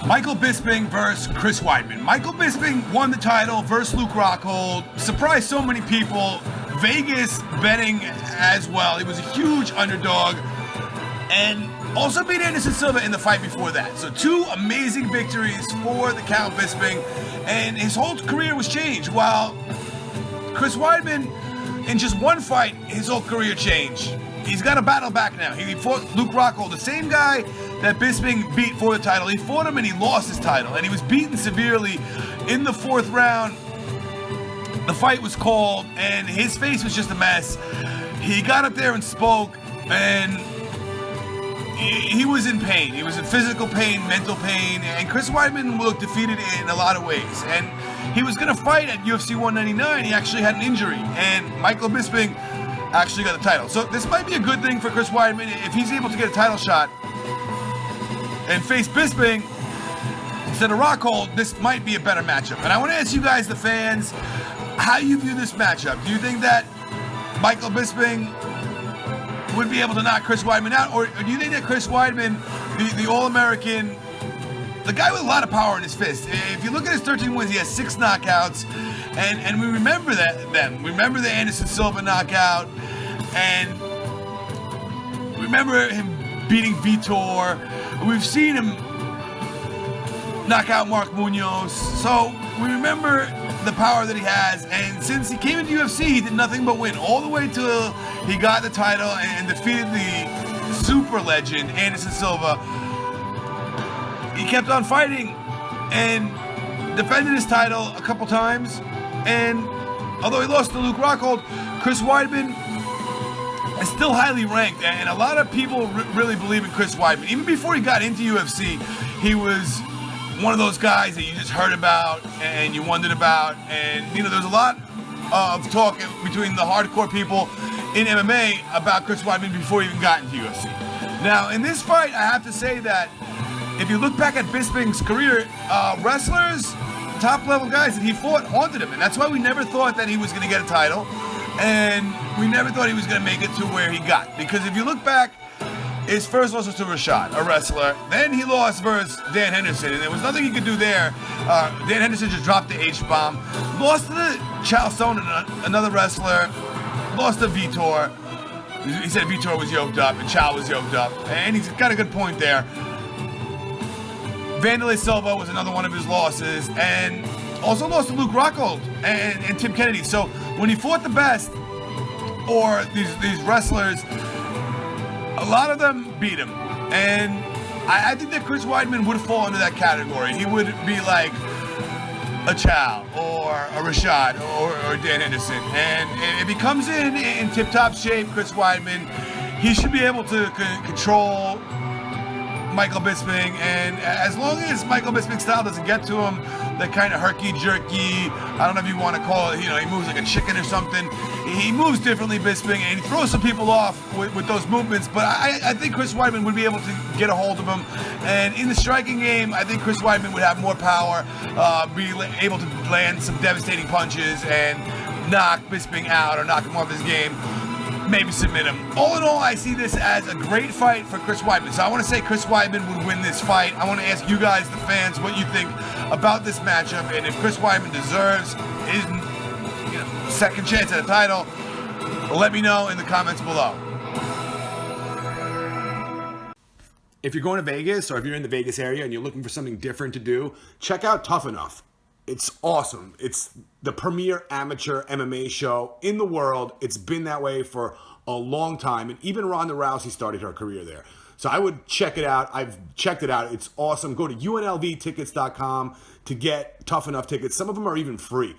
Michael Bisping versus Chris Weidman. Michael Bisping won the title versus Luke Rockhold. Surprised so many people. Vegas betting as well. He was a huge underdog. And also beat Anderson Silva in the fight before that. So two amazing victories for the Count Bisping. And his whole career was changed. While Chris Weidman, in just one fight, his whole career changed. He's got a battle back now. He fought Luke Rockhold, the same guy that Bisping beat for the title. He fought him and he lost his title. And he was beaten severely in the fourth round. The fight was called and his face was just a mess. He got up there and spoke, and he was in pain. He was in physical pain, mental pain, and Chris Weidman looked defeated in a lot of ways. And he was going to fight at UFC 199. He actually had an injury, and Michael Bisping actually got the title. So this might be a good thing for Chris Weidman if he's able to get a title shot and face Bisping instead of Rockhold. This might be a better matchup. And I want to ask you guys, the fans, how you view this matchup. Do you think that Michael Bisping would be able to knock Chris Weidman out, or do you think that Chris Weidman, the All-American, the guy with a lot of power in his fist? If you look at his 13 wins, he has 6 knockouts, and we remember them. We remember the Anderson Silva knockout, and we remember him beating Vitor. We've seen him knock out Mark Munoz, so we remember the power that he has. And since he came into UFC, he did nothing but win all the way till he got the title and defeated the super legend Anderson Silva. He kept on fighting and defended his title a couple times. And although he lost to Luke Rockhold, Chris Weidman is still highly ranked, and a lot of people really believe in Chris Weidman. Even before he got into UFC, he was one of those guys that you just heard about and you wondered about. And you know, there's a lot of talk between the hardcore people in MMA about Chris Weidman before he even got into UFC. Now, in this fight, I have to say that if you look back at Bisping's career, wrestlers, top-level guys that he fought haunted him, and that's why we never thought that he was going to get a title, and we never thought he was going to make it to where he got. Because if you look back, his first loss was to Rashad, a wrestler. Then he lost versus Dan Henderson, and there was nothing he could do there. Dan Henderson just dropped the H-bomb. Lost to the Chael Sonnen, another wrestler. Lost to Vitor. He said Vitor was yoked up and Chael was yoked up, and he's got a good point there. Wanderlei Silva was another one of his losses, and also lost to Luke Rockhold and Tim Kennedy. So when he fought the best, or these wrestlers, a lot of them beat him. And I think that Chris Weidman would fall into that category. He would be like a Chael or a Rashad or Dan Henderson. And if he comes in tip-top shape, Chris Weidman, he should be able to control Michael Bisping, and as long as Michael Bisping's style doesn't get to him, that kind of herky-jerky, I don't know if you want to call it, you know, he moves like a chicken or something. He moves differently, Bisping, and he throws some people off with those movements, but I think Chris Weidman would be able to get a hold of him. And in the striking game, I think Chris Weidman would have more power, be able to land some devastating punches and knock Bisping out or knock him off his game. Maybe submit him. All in all, I see this as a great fight for Chris Weidman. So I want to say Chris Weidman would win this fight. I want to ask you guys, the fans, what you think about this matchup, and if Chris Weidman deserves his second chance at a title. Let me know in the comments below. If you're going to Vegas, or if you're in the Vegas area and you're looking for something different to do, check out Tough Enough. It's awesome. It's the premier amateur MMA show in the world. It's been that way for a long time. And even Ronda Rousey started her career there. So I would check it out. I've checked it out. It's awesome. Go to unlvtickets.com to get Tough Enough tickets. Some of them are even free.